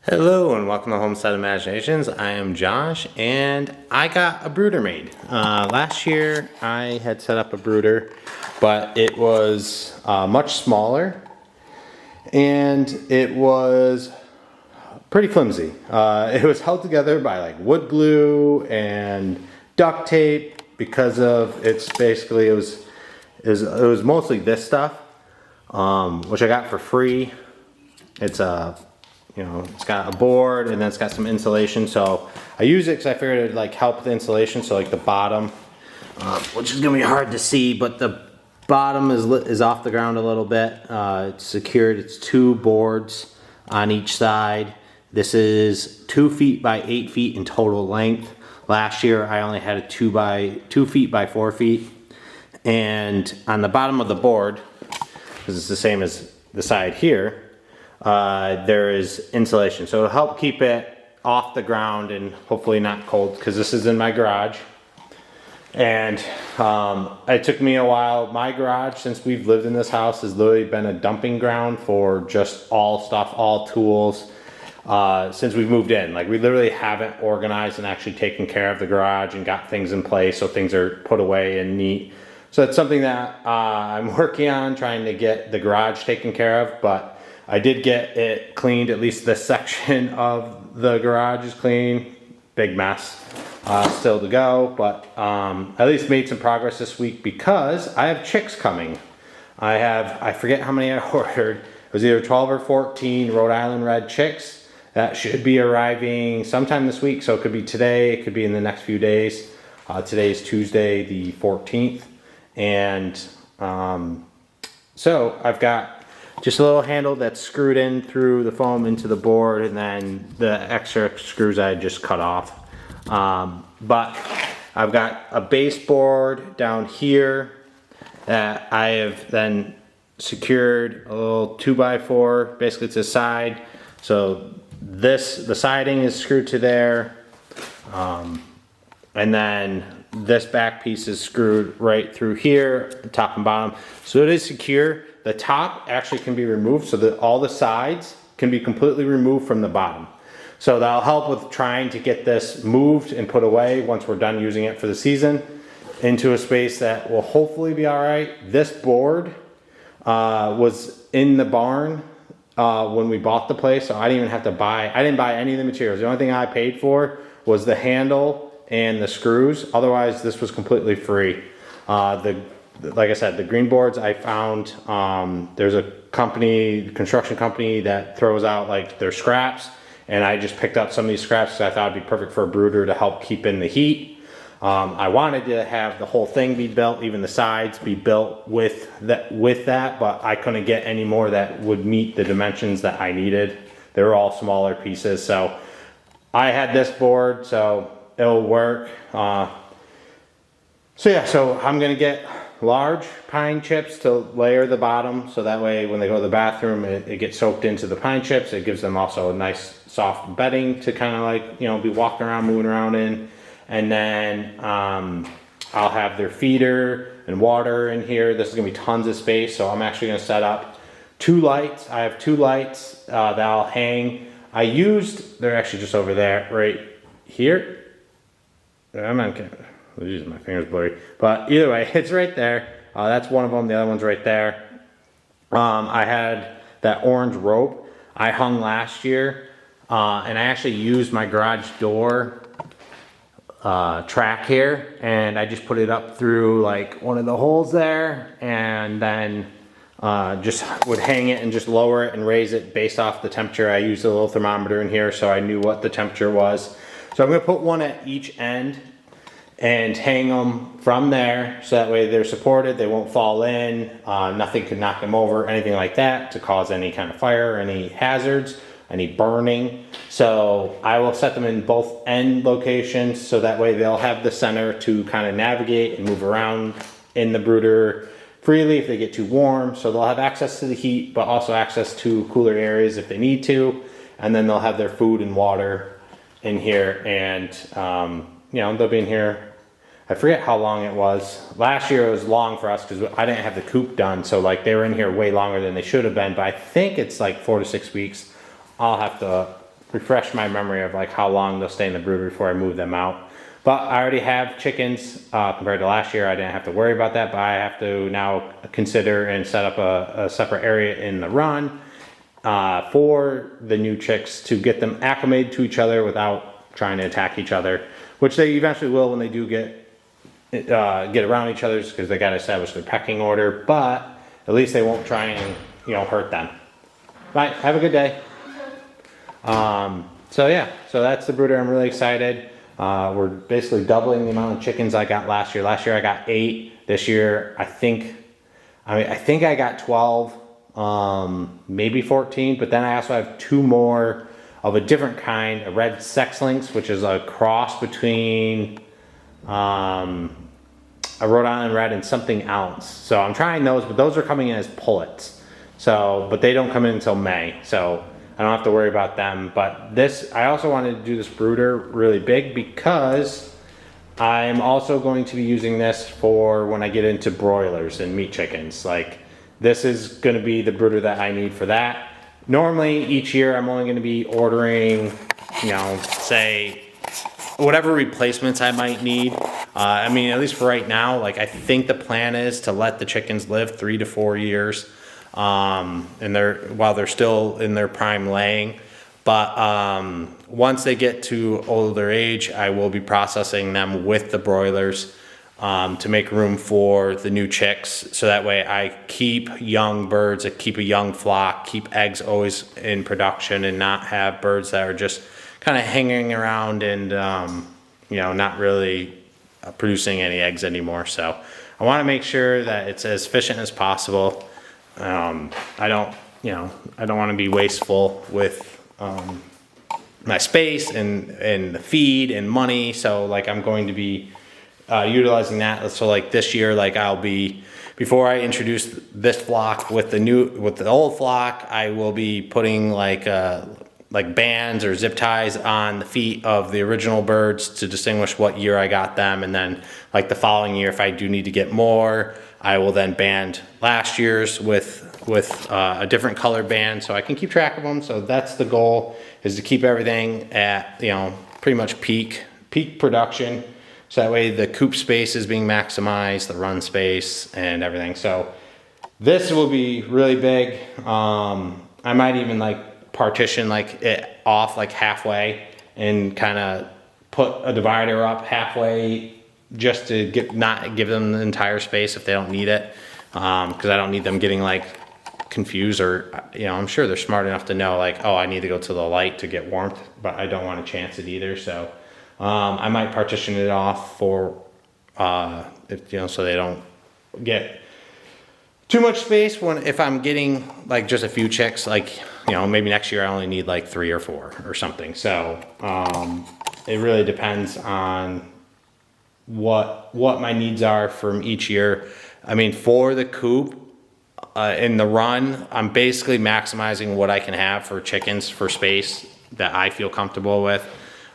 Hello and welcome to Homestead Imaginations. I am Josh and I got a brooder made. Last year I had set up a brooder, but it was much smaller and it was pretty flimsy. It was held together by like wood glue and duct tape because of its basically it was mostly this stuff, which I got for free. It's it's got a board and then it's got some insulation. So I use it because I figured it'd like help with the insulation. So like the bottom, which is gonna be hard to see, but the bottom is off the ground a little bit. It's secured. It's 2 boards on each side. This is 2 feet by 8 feet in total length. Last year I only had a 2 feet by 4 feet. And on the bottom of the board, because it's the same as the side here, there is insulation, so it'll help keep it off the ground and hopefully not cold, because this is in my garage. And it took me a while. My garage, since we've lived in this house, has literally been a dumping ground for just all stuff, all tools, since we've moved in. Like, we literally haven't organized and actually taken care of the garage and got things in place so things are put away and neat. So it's something that I'm working on, trying to get the garage taken care of. But I did get it cleaned. At least this section of the garage is clean. Big mess still to go, but at least made some progress this week because I have chicks coming. I forget how many I ordered. It was either 12 or 14 Rhode Island Red chicks that should be arriving sometime this week. So it could be today, it could be in the next few days. Today is Tuesday the 14th. And so I've got just a little handle that's screwed in through the foam into the board, and then the extra screws I just cut off. But I've got a baseboard down here that I have then secured a little 2x4, basically to the side. So the siding is screwed to there. And then this back piece is screwed right through here, the top and bottom. So it is secure. The top actually can be removed so that all the sides can be completely removed from the bottom. So that'll help with trying to get this moved and put away once we're done using it for the season into a space that will hopefully be all right. This board was in the barn when we bought the place, so I didn't buy any of the materials. The only thing I paid for was the handle and the screws. Otherwise, this was completely free. Like I said, the green boards I found, there's a construction company that throws out like their scraps, and I just picked up some of these scraps because I thought it'd be perfect for a brooder to help keep in the heat. I wanted to have the whole thing be built, even the sides be built with that, but I couldn't get any more that would meet the dimensions that I needed. They were all smaller pieces, so I had this board, so it'll work. So I'm gonna get large pine chips to layer the bottom, so that way when they go to the bathroom it gets soaked into the pine chips. It gives them also a nice soft bedding to kind of like, be walking around, moving around in. And then I'll have their feeder and water in here. This is gonna be tons of space, so I'm actually gonna set up 2 lights. I have 2 lights that I'll hang. They're actually just over there, right here. I'm not kidding. Jeez, my finger's blurry. But either way, it's right there. That's one of them. The other one's right there. I had that orange rope I hung last year. And I actually used my garage door track here. And I just put it up through like one of the holes there. And then just would hang it and just lower it and raise it based off the temperature. I used a little thermometer in here so I knew what the temperature was. So I'm going to put one at each end and hang them from there, so that way they're supported, they won't fall in, nothing could knock them over, anything like that to cause any kind of fire, any hazards, any burning. So I will set them in both end locations so that way they'll have the center to kind of navigate and move around in the brooder freely if they get too warm. So they'll have access to the heat, but also access to cooler areas if they need to. And then they'll have their food and water in here, and they'll be in here. I forget how long it was. Last year it was long for us because I didn't have the coop done, so like they were in here way longer than they should have been, but I think it's like 4 to 6 weeks. I'll have to refresh my memory of like how long they'll stay in the brooder before I move them out. But I already have chickens compared to last year. I didn't have to worry about that, but I have to now consider and set up a separate area in the run for the new chicks to get them acclimated to each other without trying to attack each other, which they eventually will when they do get around each other, because they got to establish their pecking order. But at least they won't try and hurt them. Bye. Have a good day. So yeah, so that's the brooder. I'm really excited. We're basically doubling the amount of chickens I got last year. Last year I got 8. This year I think I got 12, maybe 14. But then I also have 2 more of a different kind, a red sex lynx, which is a cross between a Rhode Island Red and something else. So I'm trying those, but those are coming in as pullets. So, but they don't come in until May. So I don't have to worry about them. But this, I also wanted to do this brooder really big because I'm also going to be using this for when I get into broilers and meat chickens. Like, this is going to be the brooder that I need for that. Normally each year I'm only going to be ordering, say whatever replacements I might need. I mean, at least for right now, like I think the plan is to let the chickens live 3 to 4 years. While they're still in their prime laying, but once they get to older age, I will be processing them with the broilers to make room for the new chicks, so that way I keep young birds, I keep a young flock, keep eggs always in production, and not have birds that are just kind of hanging around and not really producing any eggs anymore. So I want to make sure that it's as efficient as possible. I don't want to be wasteful with my space and the feed and money. So like I'm going to be utilizing that. So like this year, like before I introduce this flock with the old flock, I will be putting like bands or zip ties on the feet of the original birds to distinguish what year I got them. And then like the following year, if I do need to get more, I will then band last year's with a different color band, so I can keep track of them. So that's the goal, is to keep everything at pretty much peak production, so that way the coop space is being maximized, the run space and everything. So this will be really big. I might even like partition like it off like halfway and kind of put a divider up halfway, just to not give them the entire space if they don't need it, because I don't need them getting like confused, or I'm sure they're smart enough to know like, oh, I need to go to the light to get warmth, but I don't want to chance it either. So I might partition it off for so they don't get too much space if I'm getting like just a few chicks, like maybe next year I only need like 3 or 4 or something. So it really depends on what my needs are from each year. I mean, for the coop in the run, I'm basically maximizing what I can have for chickens for space that I feel comfortable with.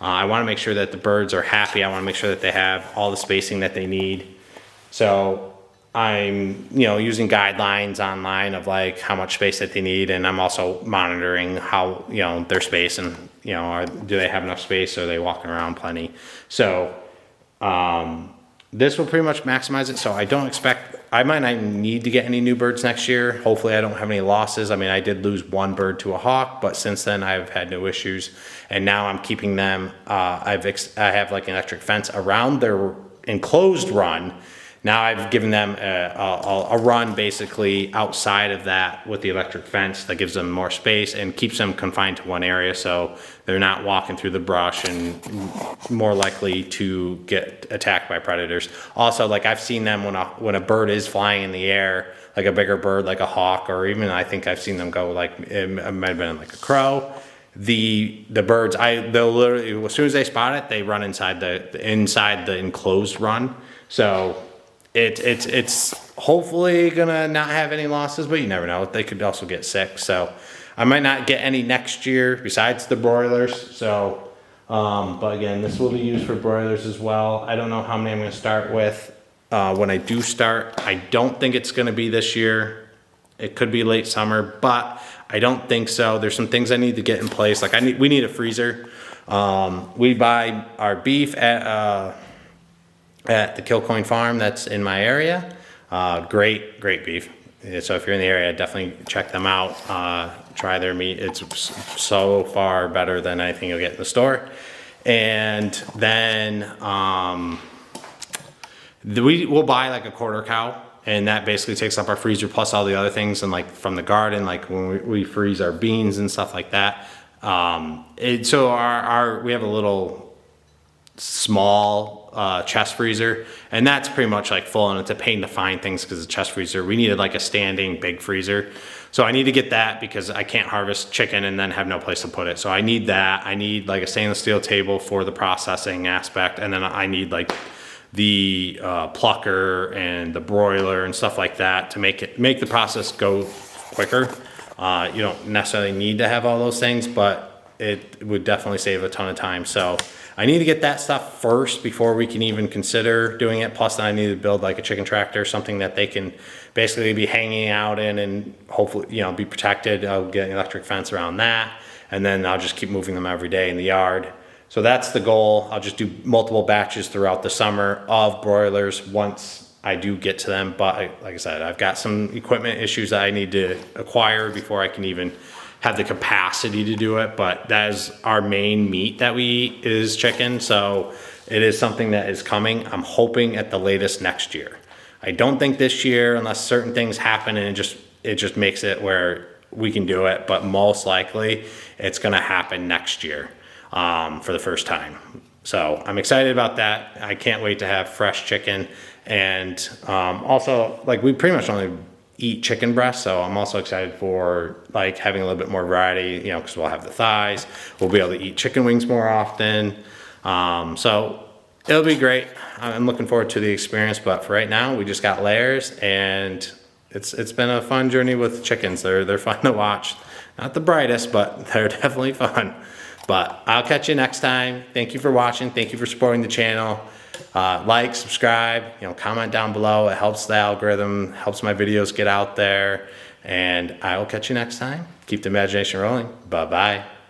I want to make sure that the birds are happy. I want to make sure that they have all the spacing that they need. So I'm using guidelines online of like how much space that they need, and I'm also monitoring how their space, and do they have enough space, or are they walking around plenty. So this will pretty much maximize it. So I might not need to get any new birds next year. Hopefully I don't have any losses. I mean, I did lose 1 bird to a hawk, but since then I've had no issues, and now I'm keeping them. I have like an electric fence around their enclosed run. Now I've given them a run basically outside of that with the electric fence that gives them more space and keeps them confined to one area, so they're not walking through the brush and more likely to get attacked by predators. Also, like I've seen them when a bird is flying in the air, like a bigger bird like a hawk, or even I think I've seen them go like, it might have been like a crow. The birds, they'll literally, as soon as they spot it, they run inside the enclosed run. So it's hopefully gonna not have any losses, but you never know. They could also get sick. So I might not get any next year besides the broilers. So, but again, this will be used for broilers as well. I don't know how many I'm gonna start with. When I do start, I don't think it's gonna be this year. It could be late summer, but I don't think so. There's some things I need to get in place. Like we need a freezer. We buy our beef at the Kilcoyne farm that's in my area. Great beef. So if you're in the area, definitely check them out. Try their meat. It's so far better than anything you'll get in the store. And then we'll buy like a quarter cow, and that basically takes up our freezer plus all the other things, and like from the garden, like when we freeze our beans and stuff like that. So we have a little small chest freezer, and that's pretty much like full, and it's a pain to find things because the chest freezer, we needed like a standing big freezer. So I need to get that because I can't harvest chicken and then have no place to put it. So I need that. I need like a stainless steel table for the processing aspect, and then I need like the plucker and the broiler and stuff like that to make the process go quicker. You don't necessarily need to have all those things, but it would definitely save a ton of time. So I need to get that stuff first before we can even consider doing it. Plus then I need to build like a chicken tractor, something that they can basically be hanging out in and hopefully, you know, be protected. I'll get an electric fence around that, and then I'll just keep moving them every day in the yard. So that's the goal. I'll just do multiple batches throughout the summer of broilers once I do get to them. But like I said, I've got some equipment issues that I need to acquire before I can even have the capacity to do it. But that is our main meat that we eat is chicken. So it is something that is coming. I'm hoping at the latest next year. I don't think this year, unless certain things happen and it just makes it where we can do it. But most likely it's gonna happen next year. For the first time. So I'm excited about that. I can't wait to have fresh chicken. And also, like, we pretty much only eat chicken breast, so I'm also excited for like having a little bit more variety, you know, because we'll have the thighs. We'll be able to eat chicken wings more often. So it'll be great. I'm looking forward to the experience, but for right now, we just got layers, and it's been a fun journey with chickens. They're fun to watch. Not the brightest, but they're definitely fun. But I'll catch you next time. Thank you for watching. Thank you for supporting the channel. Like, subscribe, you know, comment down below. It helps the algorithm, helps my videos get out there. And I will catch you next time. Keep the imagination rolling. Bye-bye.